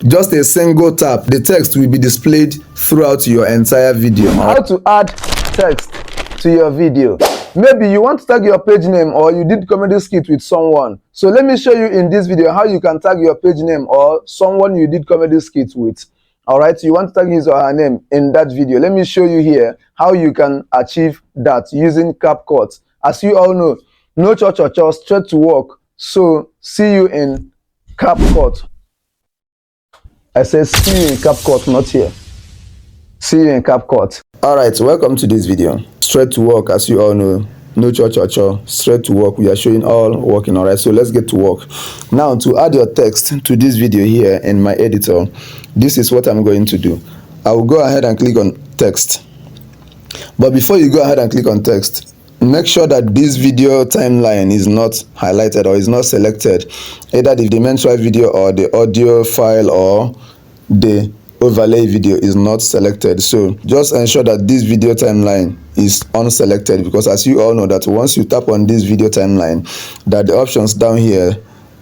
Just a single tap, the text will be displayed throughout your entire video. How to add text to your video. Maybe you want to tag your page name, or you did comedy skit with someone. So let me show you in this video how you can tag your page name or someone you did comedy skit with. All right, you want to tag his or her name in that video. Let me show you here how you can achieve that using CapCut. As you all know, no cho, straight to work. So see you in CapCut. I said see you in CapCut, not here. See you in CapCut. Alright, welcome to this video. Straight to work, as you all know. No cho, straight to work. We are showing all working. Alright, so let's get to work. Now, to add your text to this video here in my editor, this is what I'm going to do. I will go ahead and click on text. But before you go ahead and click on text, make sure that this video timeline is not highlighted or is not selected, either the dimensional video or the audio file or the overlay video is not selected. So just ensure that this video timeline is unselected, because as you all know that once you tap on this video timeline, that the options down here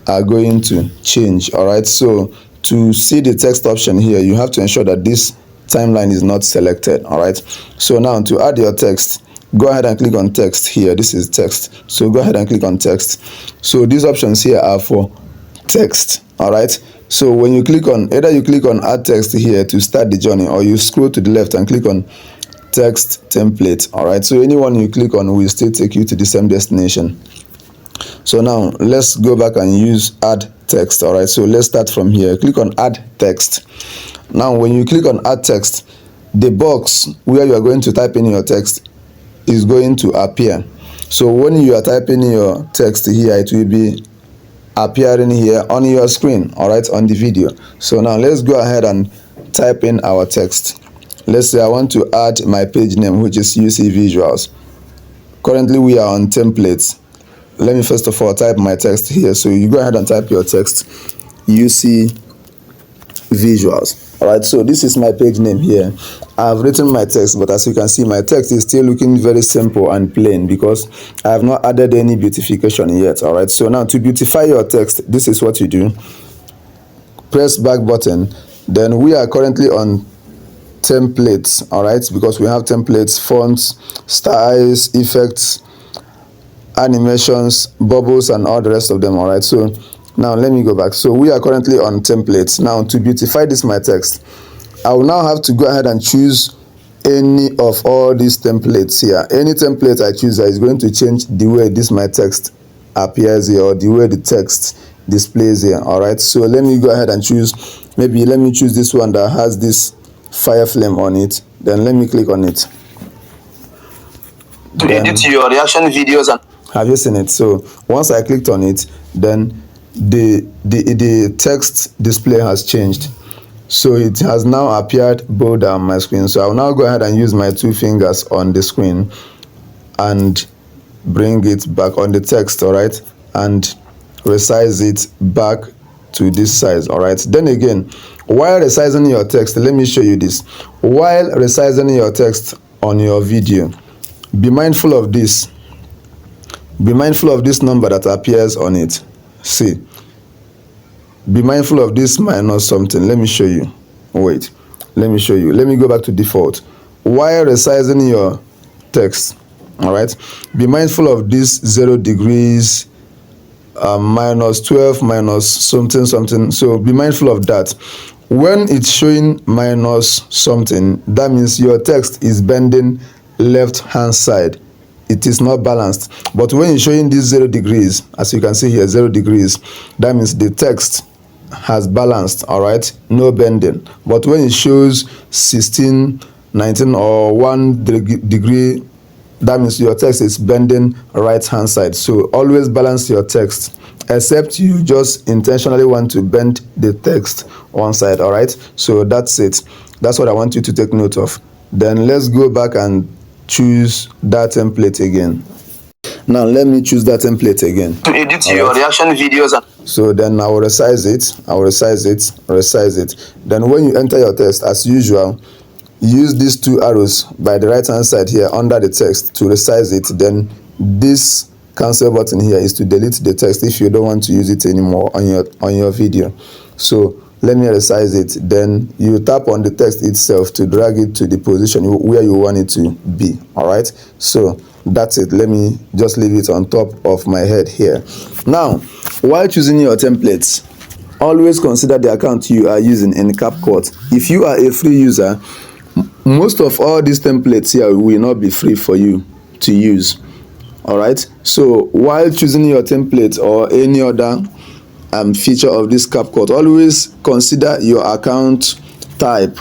are going to change. All right, so to see the text option here, you have to ensure that this timeline is not selected. All right, so now to add your text, go ahead and click on text here. This is text, so go ahead and click on text. So these options here are for text. All right, so when you click on, either you click on add text here to start the journey, or you scroll to the left and click on text template. All right, so anyone you click on will still take you to the same destination. So now let's go back and use add text. All right, so let's start from here. Click on add text. Now when you click on add text, the box where you are going to type in your text is going to appear. So when you are typing your text here, it will be appearing here on your screen, all right, on the video. So now let's go ahead and type in our text. Let's say I want to add my page name, which is UC Visuals. Currently we are on templates. Let me first of all type my text here. So you go ahead and type your text, UC Visuals. All right, so this is my page name here. I've written my text, but as you can see, my text is still looking very simple and plain because I have not added any beautification yet. All right, so now to beautify your text, this is what you do. Press back button. Then we are currently on templates, all right, because we have templates, fonts, styles, effects, animations, bubbles, and all the rest of them. All right, so now let me go back. So we are currently on templates. Now to beautify this my text, I will now have to go ahead and choose any of all these templates here. Any template I choose is going to change the way this my text appears here, or the way the text displays here. All right, so let me go ahead and choose, maybe let me choose this one that has this fire flame on it. Then let me click on it to edit your reaction videos. And have you seen it? So once I clicked on it, then the text display has changed. So it has now appeared bold on my screen. So I'll now go ahead and use my two fingers on the screen and bring it back on the text, all right, and resize it back to this size. All right, then again, while resizing your text, let me show you this. While resizing your text on your video, be mindful of this. Be mindful of this number that appears on it. See, be mindful of this minus something. Let me show you. Wait, let me show you. Let me go back to default. While resizing your text, all right, be mindful of this 0 degrees, minus 12, minus something. So be mindful of that. When it's showing minus something, that means your text is bending left hand side. It is not balanced. But when you're showing this 0 degrees, as you can see here, 0 degrees, that means the text has balanced, all right, no bending. But when it shows 16, 19, or 1 degree, that means your text is bending right hand side. So always balance your text, except you just intentionally want to bend the text one side. All right, so that's it. That's what I want you to take note of. Then let's go back and choose that template again. Now let me choose that template again to edit your reaction videos. So then I will resize it. Then when you enter your text, as usual, use these two arrows by the right hand side here under the text to resize it. Then this cancel button here is to delete the text if you don't want to use it anymore on your video. So let me resize it. Then you tap on the text itself to drag it to the position where you want it to be. All right, so that's it. Let me just leave it on top of my head here. Now, while choosing your templates, always consider the account you are using in CapCut. If you are a free user, most of all these templates here will not be free for you to use. All right, so while choosing your template or any other feature of this CapCut, always consider your account type.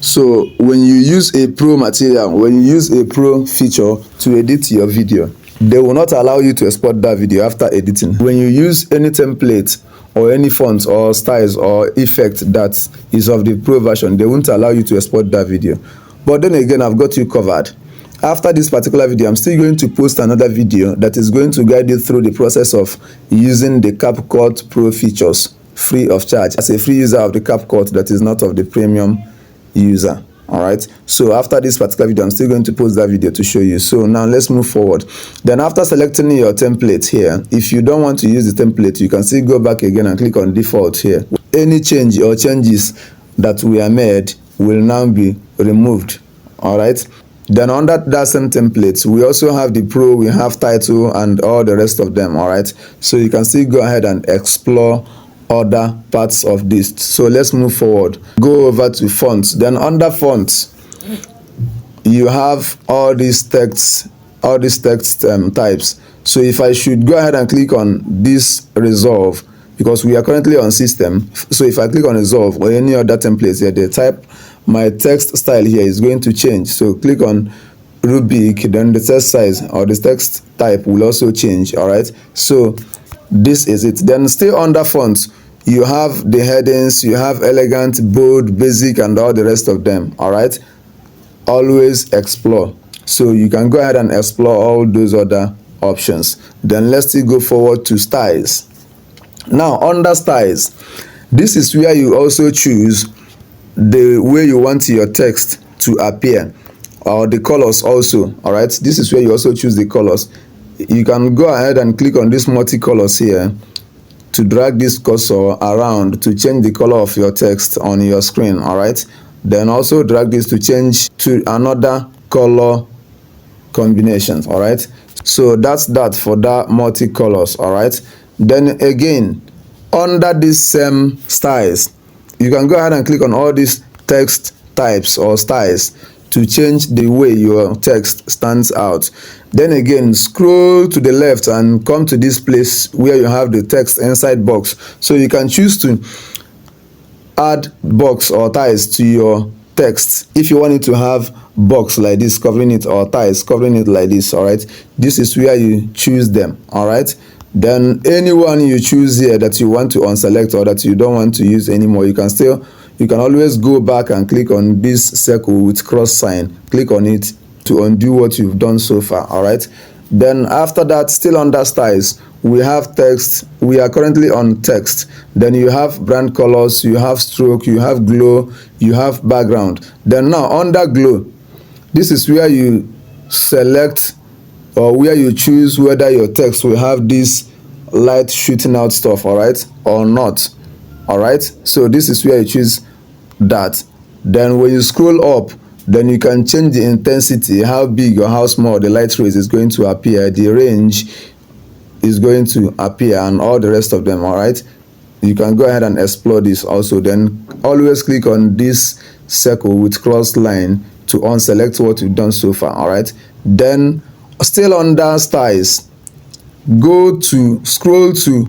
So when you use a pro material, when you use a pro feature to edit your video, they will not allow you to export that video after editing. When you use any template or any fonts or styles or effect that is of the pro version, they won't allow you to export that video. But then again, I've got you covered. After this particular video, I'm still going to post another video that is going to guide you through the process of using the CapCut Pro features free of charge as a free user of the CapCut that is not of the premium user. All right, so after this particular video, I'm still going to post that video to show you. So now let's move forward. Then after selecting your template here, if you don't want to use the template, you can still go back again and click on default here. Any change or changes that were made will now be removed. All right, then under that same template, we also have the pro, we have title and all the rest of them. All right, so you can still go ahead and explore other parts of this. So let's move forward. Go over to fonts. Then under fonts, you have all these text types. So if I should go ahead and click on this resolve, because we are currently on system, so if I click on resolve or any other templates here, the type, my text style here is going to change. So click on rubric, then the text size or the text type will also change. All right, so this is it. Then still under fonts, you have the headings, you have elegant, bold, basic, and all the rest of them. All right, always explore. So you can go ahead and explore all those other options. Then let's still go forward to styles. Now under styles, this is where you also choose the way you want your text to appear, or the colors also. All right, this is where you also choose the colors. You can go ahead and click on this multi-colors here to drag this cursor around to change the color of your text on your screen. All right, then also drag this to change to another color combinations. All right, so that's that for that multi-colors. All right, then again under this same styles, you can go ahead and click on all these text types or styles to change the way your text stands out. Then again, scroll to the left and come to this place where you have the text inside box. So you can choose to add box or ties to your text if you want it to have box like this covering it, or ties covering it like this. All right, this is where you choose them. All right, then anyone you choose here that you want to unselect or that you don't want to use anymore, you can always go back and click on this circle with cross sign, click on it to undo what you've done so far. All right, then after that, still under styles, we have text. We are currently on text. Then you have brand colors, you have stroke, you have glow, you have background. Then now under glow, this is where you select or where you choose whether your text will have this light shooting out stuff, all right, or not. All right, so this is where you choose that. Then when you scroll up, then you can change the intensity, how big or how small the light rays is going to appear, the range is going to appear, and all the rest of them. All right, you can go ahead and explore this also. Then always click on this circle with cross line to unselect what you've done so far. All right, then still under styles, scroll to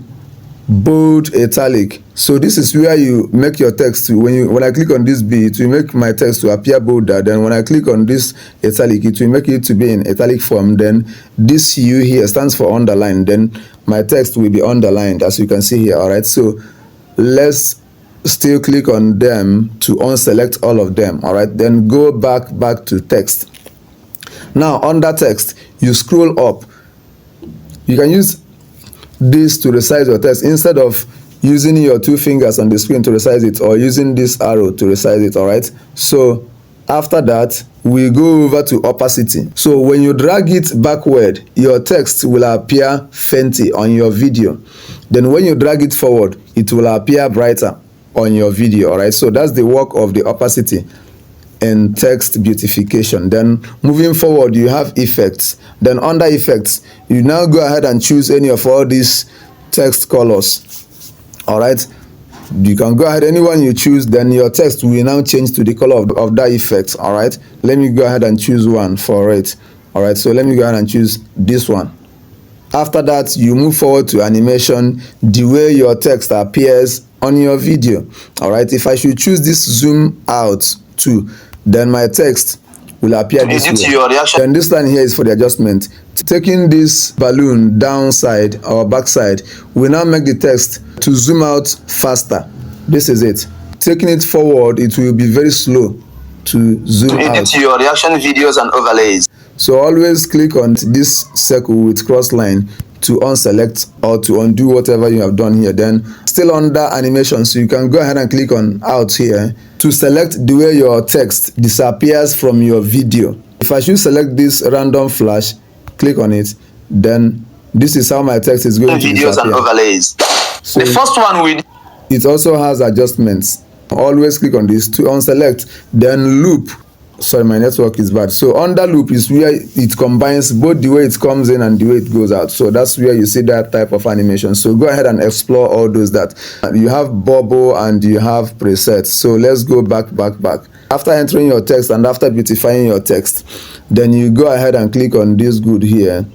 bold italic. So this is where you make your text to, when I click on this B, it will make my text to appear bolder. Then when I click on this italic, it will make it to be in italic form. Then this U here stands for underline. Then my text will be underlined, as you can see here. All right, so let's still click on them to unselect all of them. All right, then go back to text. Now under text, you scroll up. You can use this to resize your text instead of using your two fingers on the screen to resize it, or using this arrow to resize it. All right, so after that, we go over to opacity. So when you drag it backward, your text will appear fainty on your video. Then when you drag it forward, it will appear brighter. on your video. All right, so that's the work of the opacity and text beautification. Then moving forward, you have effects. Then under effects, you now go ahead and choose any of all these text colors. All right, you can go ahead, anyone you choose, then your text will now change to the color of that effect. All right, let me go ahead and choose one for it. All right, so let me go ahead and choose this one. After that, you move forward to animation, the way your text appears on your video. All right, if I should choose this zoom out too, then my text will appear this way. Then this line here is for the adjustment. Taking this balloon downside or backside will now make the text to zoom out faster. This is it. Taking it forward, it will be very slow to zoom out. Edit your reaction videos and overlays. So always click on this circle with cross line to unselect or to undo whatever you have done here. Then still under animation, so you can go ahead and click on out here to select the way your text disappears from your video. If I should select this random flash, click on it, then this is how my text is going to disappear. Videos and overlays. So the first one it also has adjustments. Always click on this to unselect, then loop. Sorry, my network is bad. So under loop is where it combines both the way it comes in and the way it goes out. So that's where you see that type of animation. So go ahead and explore all those that you have bubble and you have presets. So let's go back. After entering your text and after beautifying your text, then you go ahead and click on this good here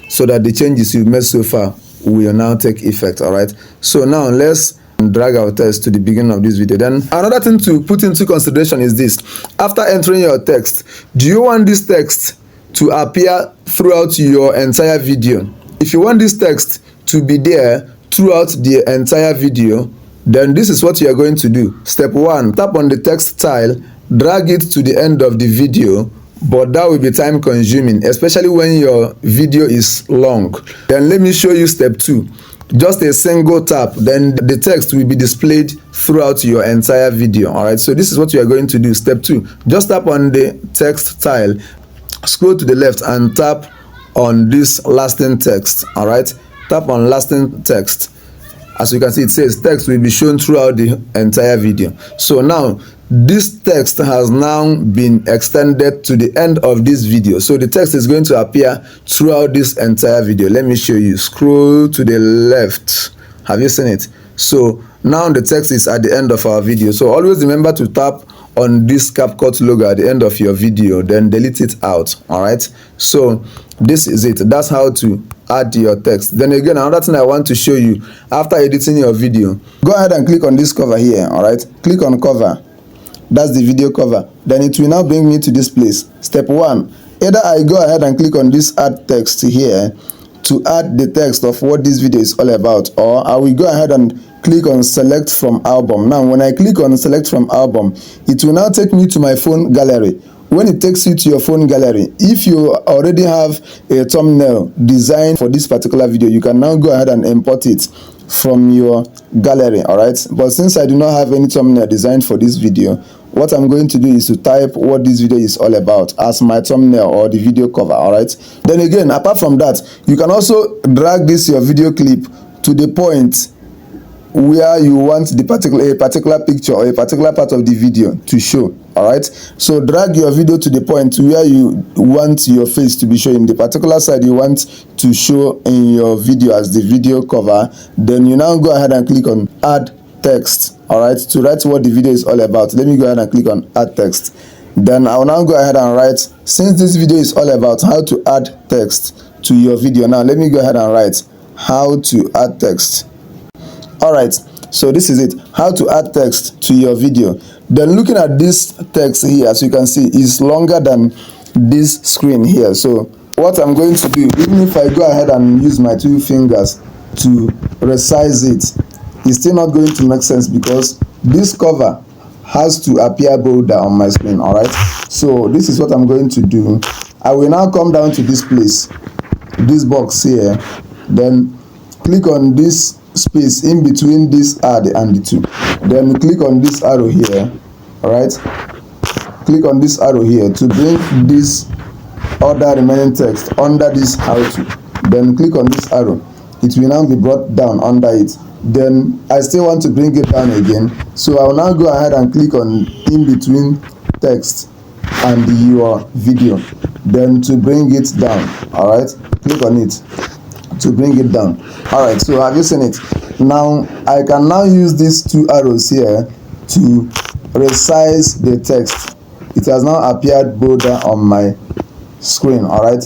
so that the changes you've made so far will now take effect. All right, so now let's drag our text to the beginning of this video. Then another thing to put into consideration is this: after entering your text, do you want this text to appear throughout your entire video? If you want this text to be there throughout the entire video, then this is what you are going to do. Step 1, tap on the text tile, drag it to the end of the video, but that will be time consuming, especially when your video is long. Then let me show you step 2. Just a single tap, then the text will be displayed throughout your entire video. All right, so this is what you are going to do. Step 2, just tap on the text tile, scroll to the left and tap on this lasting text. All right, tap on lasting text. As you can see, it says text will be shown throughout the entire video. So now this text has now been extended to the end of this video, so the text is going to appear throughout this entire video. Let me show you. Scroll to the left. Have you seen it? So now the text is at the end of our video. So always remember to tap on this CapCut logo at the end of your video, then delete it out. All right, so this is it. That's how to add your text. Then again, another thing I want to show you: after editing your video, go ahead and click on this cover here. All right, click on cover. That's the video cover. Then it will now bring me to this place. Step 1, either I go ahead and click on this add text here to add the text of what this video is all about, or I will go ahead and click on select from album. Now when I click on select from album, it will now take me to my phone gallery. When it takes you to your phone gallery, if you already have a thumbnail designed for this particular video, you can now go ahead and import it from your gallery. All right, but since I do not have any thumbnail designed for this video, what I'm going to do is to type what this video is all about as my thumbnail or the video cover. All right, then again, apart from that, you can also drag this your video clip to the point where you want the particular picture or a particular part of the video to show. All right, so drag your video to the point where you want your face to be showing, the particular side you want to show in your video as the video cover. Then you now go ahead and click on add text. All right, to write what the video is all about. Let me go ahead and click on add text. Then I'll now go ahead and write, since this video is all about how to add text to your video, now let me go ahead and write how to add text. All right, so this is it, how to add text to your video. Then looking at this text here, as you can see, is longer than this screen here. So what I'm going to do, even if I go ahead and use my 2 fingers to resize it, it's still not going to make sense because this cover has to appear bolder on my screen. All right, so this is what I'm going to do. I will now come down to this place, this box here, then click on this space in between this add and the 2, then click on this arrow here. All right, click on this arrow here to bring this other remaining text under this how to, then click on this arrow. It will now be brought down under it. then I still want to bring it down again, so I will now go ahead and click on in between text and your video, then to bring it down. All right, click on it to bring it down. All right, so have you seen it? Now I can now use these two arrows here to resize the text. It has now appeared bolder on my screen. All right,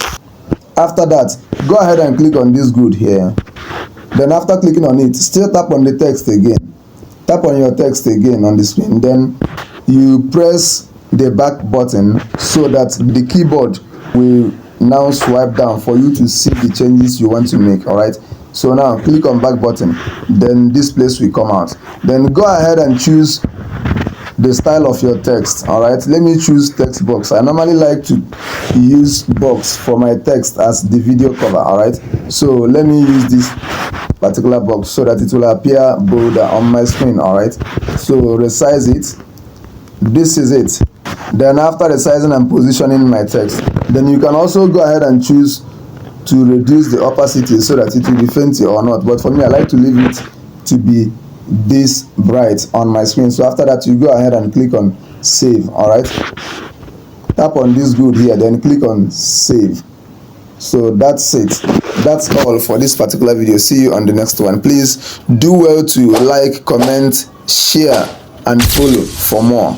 after that, go ahead and click on this grid here. Then after clicking on it, still tap on the text again. Tap on your text again on the screen. Then you press the back button so that the keyboard will now swipe down for you to see the changes you want to make. All right, so now click on back button, then this place will come out. Then go ahead and choose the style of your text. All right, let me choose text box. I normally like to use box for my text as the video cover. All right, so let me use this particular box so that it will appear bolder on my screen. All right, so resize it. This is it. Then after resizing and positioning my text, then you can also go ahead and choose to reduce the opacity so that it will be fainty or not, but for me I like to leave it to be this bright on my screen. So after that, you go ahead and click on save. All right, tap on this grid here, then click on save. So that's it. That's all for this particular video. See you on the next one. Please do well to like, comment, share and follow for more.